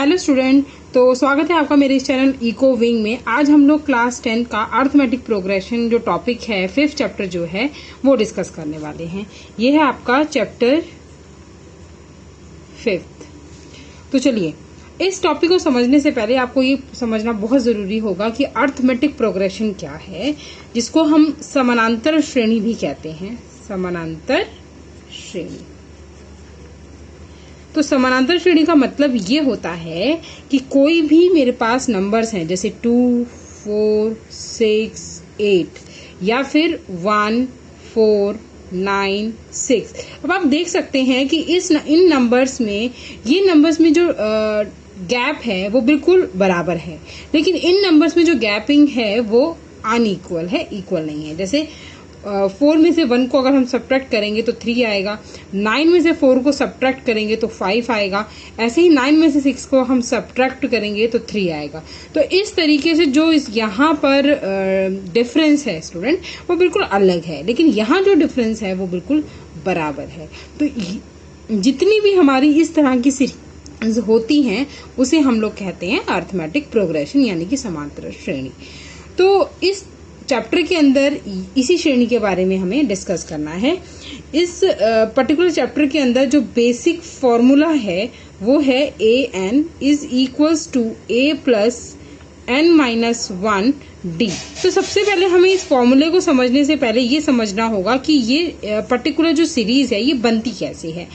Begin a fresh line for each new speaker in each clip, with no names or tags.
Hello student, तो स्वागत है आपका मेरे इस चैनल इको विंग में। आज हम लोग क्लास 10 का अर्थमेटिक प्रोग्रेशन जो टॉपिक है, 5th चैप्टर जो है वो डिस्कस करने वाले हैं। ये है आपका चैप्टर 5th। तो चलिए, इस टॉपिक को समझने से पहले आपको ये समझना बहुत जरूरी होगा कि अर्थमेटिक प्रोग्रेशन क्या है, जिसको हम समानांतर श्रेणी भी कहते हैं। समानांतर श्रेणी। तो समानांतर श्रेणी का मतलब ये होता है कि कोई भी मेरे पास नंबर्स हैं, जैसे 2, 4, 6, 8 या फिर 1, 4, 9, 6। अब आप देख सकते हैं कि इन नंबर्स में, ये नंबर्स में जो गैप है वो बिल्कुल बराबर है, लेकिन इन नंबर्स में जो गैपिंग है वो अनइक्वल है, इक्वल नहीं है। जैसे 4 में से 1 को अगर हम सब्ट्रैक्ट करेंगे तो 3 आएगा, 9 में से 4 को सब्ट्रैक्ट करेंगे तो 5 आएगा, ऐसे ही 9 में से 6 को हम सब्ट्रैक्ट करेंगे तो 3 आएगा। तो इस तरीके से जो यहाँ पर डिफरेंस है स्टूडेंट, वो बिल्कुल अलग है, लेकिन यहाँ जो डिफरेंस है वो बिल्कुल बराबर है। तो जितनी भी हमारी इस तरह की सीरीज होती हैं उसे हम लोग कहते हैं अर्थमेटिक प्रोग्रेशन, यानी कि समांतर श्रेणी। तो इस चैप्टर के अंदर इसी श्रेणी के बारे में हमें डिस्कस करना है। इस पर्टिकुलर चैप्टर के अंदर जो बेसिक फॉर्मूला है वो है an is equals to a plus n minus 1 d। तो सबसे पहले हमें इस फॉर्मूले को समझने से पहले ये समझना होगा कि ये पर्टिकुलर जो सीरीज है ये बनती कैसे है।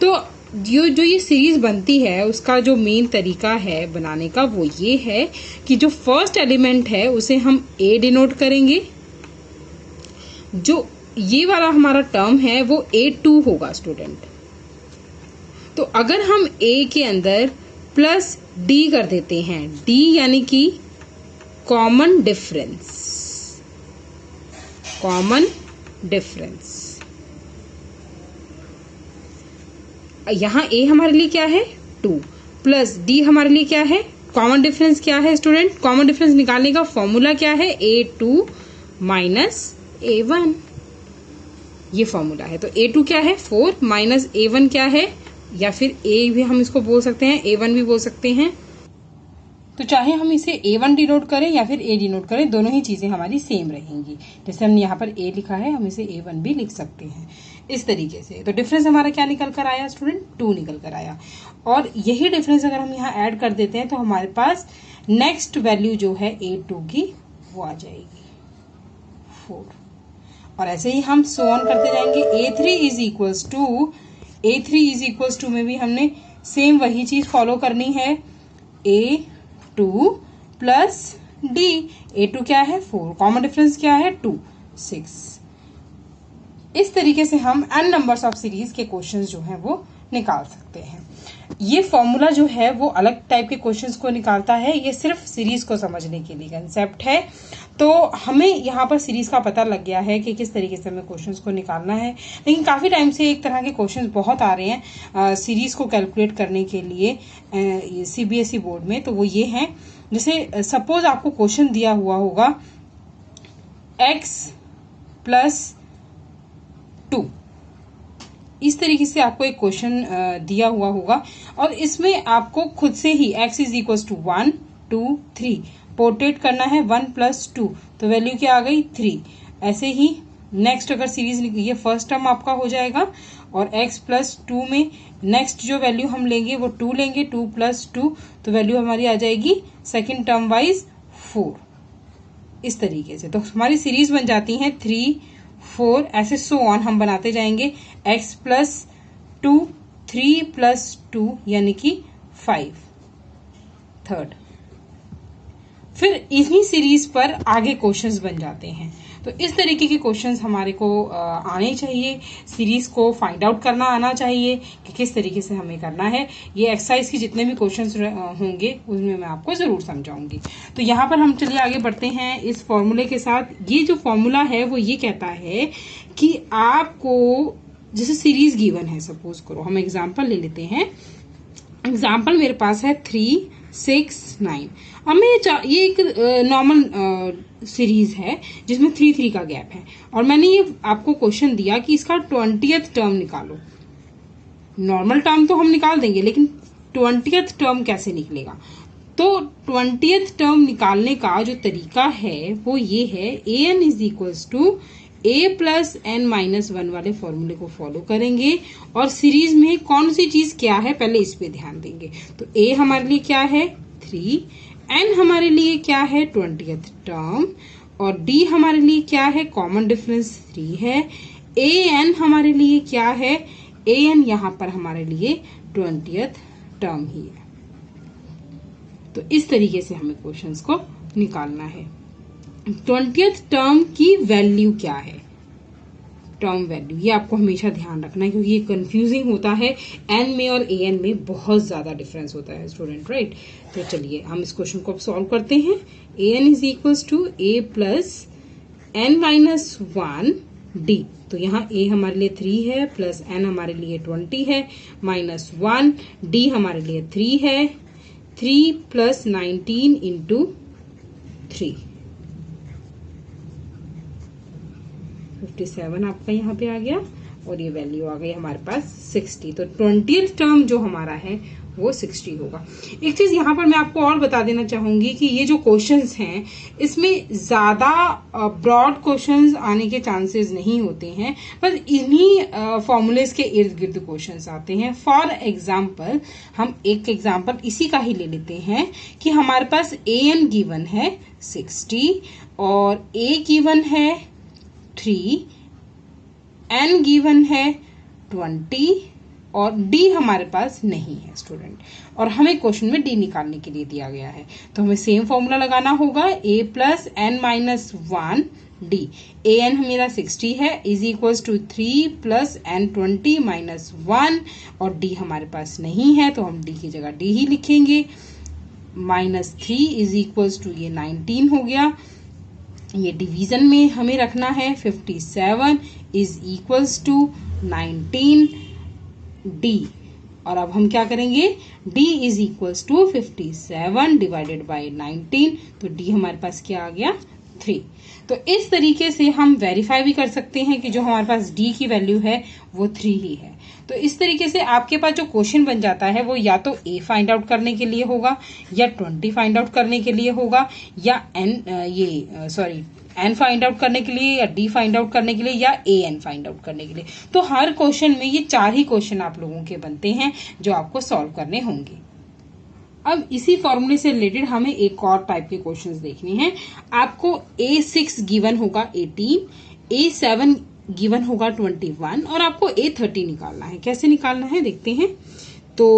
तो जो ये सीरीज बनती है उसका जो मेन तरीका है बनाने का वो ये है कि जो फर्स्ट एलिमेंट है उसे हम a डिनोट करेंगे, जो ये वाला हमारा टर्म है वो a2 होगा स्टूडेंट। तो अगर हम a के अंदर प्लस d कर देते हैं, d यानी कि कॉमन डिफरेंस, कॉमन डिफरेंस। यहाँ a हमारे लिए क्या है 2, प्लस d हमारे लिए क्या है, कॉमन डिफरेंस क्या है स्टूडेंट। कॉमन डिफरेंस निकालने का फॉर्मूला क्या है, a2 माइनस a1, ये फॉर्मूला है। तो a2 क्या है 4 माइनस a1 क्या है, या फिर a भी हम इसको बोल सकते हैं, a1 भी बोल सकते हैं। तो चाहे हम इसे a1 डिनोट करें या फिर a डिनोट करें, दोनों ही चीजें हमारी सेम रहेंगी। जैसे हमने यहाँ पर a लिखा है, हम इसे a1 भी लिख सकते हैं इस तरीके से। तो डिफरेंस हमारा क्या निकल कर आया स्टूडेंट, 2 निकल कर आया। और यही डिफरेंस अगर हम यहाँ ऐड कर देते हैं तो हमारे पास नेक्स्ट वैल्यू जो है a2 की वो आ जाएगी 4। और ऐसे ही हम सो ऑन करते जाएंगे। a3 इज इक्वल्स टू में भी हमने सेम वही चीज फॉलो करनी है, a2 प्लस d। a2 क्या है 4, कॉमन डिफरेंस क्या है 2, 6। इस तरीके से हम n नंबर्स ऑफ सीरीज के क्वेश्चंस जो हैं वो निकाल सकते हैं। ये फॉर्मूला जो है वो अलग टाइप के क्वेश्चंस को निकालता है, ये सिर्फ सीरीज को समझने के लिए कंसेप्ट है। तो हमें यहाँ पर सीरीज का पता लग गया है कि किस तरीके से हमें क्वेश्चंस को निकालना है। लेकिन काफी टाइम से एक तरह के क्वेश्चंस बहुत आ रहे हैं सीरीज को कैलकुलेट करने के लिए CBSE बोर्ड में। तो वो ये हैं, जैसे सपोज आपको क्वेश्चन दिया हुआ होगा x प्लस 2, इस तरीके से आपको एक क्वेश्चन दिया हुआ होगा और इसमें आपको खुद से ही x is equal to 1, 2, 3 portrait करना है। 1 प्लस 2 तो वैल्यू क्या आ गई 3। ऐसे ही नेक्स्ट अगर सीरीज, ये फर्स्ट टर्म आपका हो जाएगा और x प्लस 2 में नेक्स्ट जो वैल्यू हम लेंगे वो 2 लेंगे, 2 प्लस 2 तो वैल्यू हमारी आ जाएगी सेकेंड टर्म वाइज 4। इस तरीके से तो हमारी सीरीज बन जाती है 3, 4, ऐसे सो ऑन हम बनाते जाएंगे। x प्लस 2, 3 प्लस 2 यानी कि 5 थर्ड। फिर इन्हीं सीरीज पर आगे क्वेश्चंस बन जाते हैं। तो इस तरीके के क्वेश्चंस हमारे को आने चाहिए, सीरीज को फाइंड आउट करना आना चाहिए कि किस तरीके से हमें करना है। ये एक्सरसाइज के जितने भी क्वेश्चंस होंगे उसमें मैं आपको जरूर समझाऊंगी। तो यहाँ पर हम चलिए आगे बढ़ते हैं इस फॉर्मूले के साथ। ये जो फॉर्मूला है वो ये कहता है कि आपको, जैसे सीरीज गिवन है, सपोज करो हम एग्जाम्पल ले लेते हैं। एग्जाम्पल मेरे पास है 3, 6, 9। अब मैं ये एक नॉर्मल सीरीज है जिसमें 3, 3 का गैप है और मैंने ये आपको क्वेश्चन दिया कि इसका 20th टर्म निकालो। नॉर्मल टर्म तो हम निकाल देंगे, लेकिन 20th टर्म कैसे निकलेगा। तो 20th टर्म निकालने का जो तरीका है वो ये है, an is equals to a plus n minus 1 वाले फॉर्मूले को फॉलो करेंगे और सीरीज में कौन सी चीज क्या है पहले इस पे ध्यान देंगे। तो a हमारे लिए क्या है 3, n हमारे लिए क्या है 20th टर्म और d हमारे लिए क्या है, कॉमन डिफरेंस 3 है। an हमारे लिए क्या है, an यहां पर हमारे लिए 20th टर्म ही है। तो इस तरीके से हमें क्वेश्चंस को निकालना है। 20th टर्म की वैल्यू क्या है, टर्म वैल्यू, ये आपको हमेशा ध्यान रखना है क्योंकि ये कंफ्यूजिंग होता है। एन में और ए एन में बहुत ज्यादा डिफरेंस होता है स्टूडेंट, राइट। तो चलिए हम इस क्वेश्चन को अब सॉल्व करते हैं। A N is equals to A plus N minus 1 D. तो यहाँ a हमारे लिए 3 है, प्लस n हमारे लिए 20 है, माइनस 1, d हमारे लिए 3 है, 3 प्लस 19 इंटू 3, 57 आपका यहाँ पे आ गया और ये वैल्यू आ गई हमारे पास 60। तो 20th टर्म जो हमारा है वो 60 होगा। एक चीज यहाँ पर मैं आपको और बता देना चाहूंगी कि ये जो क्वेश्चंस हैं इसमें ज्यादा ब्रॉड क्वेश्चंस आने के चांसेस नहीं होते हैं, बस इन्हीं फॉर्मूलेज के इर्द गिर्द क्वेश्चंस आते हैं। फॉर एग्जाम्पल हम एक एग्जाम्पल इसी का ही ले लेते हैं कि हमारे पास ए एन गिवन है 60 और ए गिवन है 3, n गिवन है 20 और d हमारे पास नहीं है स्टूडेंट, और हमें क्वेश्चन में d निकालने के लिए दिया गया है। तो हमें सेम फॉर्मूला लगाना होगा, a plus n minus 1 d। a n मेरा 60 है is equals to 3 plus n 20 minus 1 और d हमारे पास नहीं है तो हम d की जगह d ही लिखेंगे। माइनस 3 इज इक्वल्स टू ये 19 हो गया, ये डिवीजन में हमें रखना है। 57 इज इक्वल्स टू 19 d और अब हम क्या करेंगे, d is equals to 57 divided by 19, तो d हमारे पास क्या आ गया 3। तो इस तरीके से हम वेरीफाई भी कर सकते हैं कि जो हमारे पास d की वैल्यू है वो 3 ही है। तो इस तरीके से आपके पास जो क्वेश्चन बन जाता है वो या तो a फाइंड आउट करने के लिए होगा या 20 फाइंड आउट करने के लिए होगा या n फाइंड आउट करने के लिए या d फाइंड आउट करने के लिए या an फाइंड आउट करने के लिए। तो हर क्वेश्चन में ये 4 ही क्वेश्चन आप लोगों के बनते हैं जो आपको सॉल्व करने होंगे। अब इसी फॉर्मूले से रिलेटेड हमें एक और टाइप के क्वेश्चंस देखने हैं। आपको A6 गिवन होगा 18, A7 गिवन होगा 21 और आपको A30 निकालना है। कैसे निकालना है देखते हैं। तो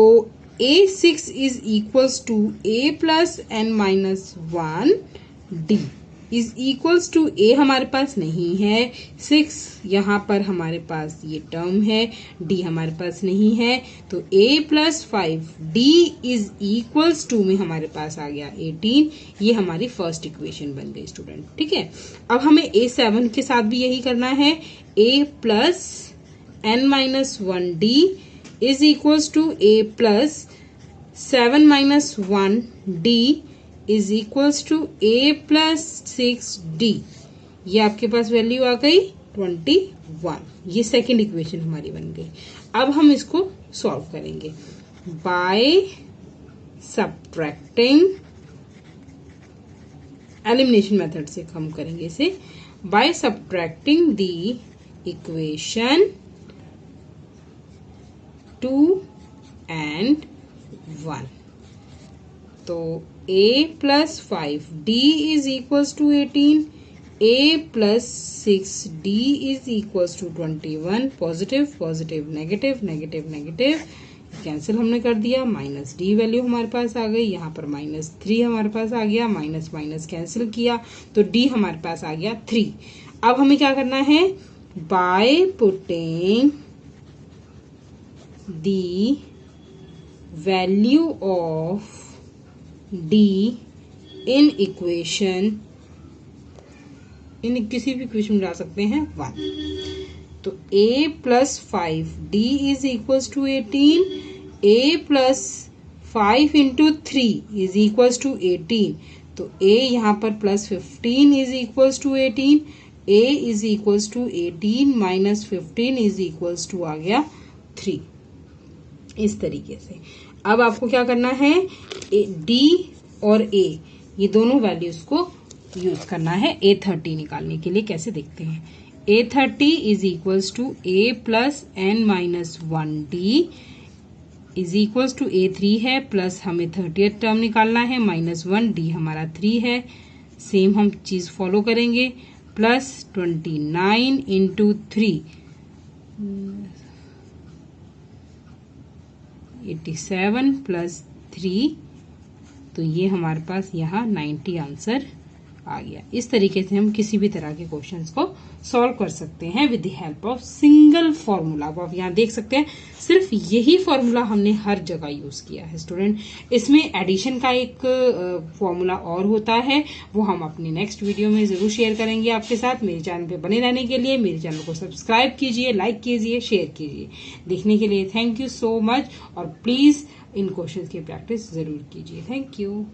A6 is equals to A plus n minus 1 D is equals to A हमारे पास नहीं है 6, यहाँ पर हमारे पास ये टर्म है, D हमारे पास नहीं है तो A plus 5 D is equals to में हमारे पास आ गया 18। ये हमारी फर्स्ट इक्वेशन बन गई स्टूडेंट, ठीक है। अब हमें A7 के साथ भी यही करना है। A plus n minus 1 D is equals to A plus 7 minus 1 D is equals to A plus 6D। ये आपके पास वैल्यू आ गई 21। ये सेकेंड इक्वेशन हमारी बन गई। अब हम इसको सॉल्व करेंगे बाय सब्ट्रैक्टिंग, एलिमिनेशन मेथड से हम करेंगे इसे, by subtracting the equation 2 and 1। तो A plus 5D is equals to 18, A plus 6D is equals to 21। Positive positive negative negative negative cancel हमने कर दिया, माइनस D वैल्यू हमारे पास आ गई, यहाँ पर माइनस 3 हमारे पास आ गया, माइनस माइनस कैंसिल किया तो D हमारे पास आ गया 3। अब हमें क्या करना है, by putting the value of D in equation, in किसी भी इक्वेशन में ला सकते हैं 1। तो A plus 5D is equals to 18, A plus 5 into 3 is equals to 18। तो A यहाँ पर plus 15 is equals to 18, A is equals to 18 minus 15 is equals to आ गया 3। इस तरीके से अब आपको क्या करना है, डी और ए ये दोनों वैल्यूज को यूज करना है A30 निकालने के लिए। कैसे देखते हैं, A30 is equals to A plus n minus 1D is equals to A3 है, प्लस हमें 30th टर्म निकालना है, माइनस 1D हमारा 3 है। सेम हम चीज फॉलो करेंगे, प्लस 29 इंटू 3 87 प्लस 3, तो ये हमारे पास यहाँ 90 आंसर आ गया। इस तरीके से हम किसी भी तरह के क्वेश्चंस को सॉल्व कर सकते हैं with the help of single formula. अब आप यहाँ देख सकते हैं सिर्फ यही फॉर्मूला हमने हर जगह यूज किया है स्टूडेंट। इसमें एडिशन का एक फॉर्मूला और होता है, वो हम अपने नेक्स्ट वीडियो में जरूर शेयर करेंगे आपके साथ। मेरे चैनल पे बने रहने के लिए मेरे चैनल को सब्सक्राइब कीजिए, लाइक कीजिए, शेयर कीजिए। देखने के लिए थैंक यू सो मच, और प्लीज इन क्वेश्चंस की प्रैक्टिस जरूर कीजिए। Thank you.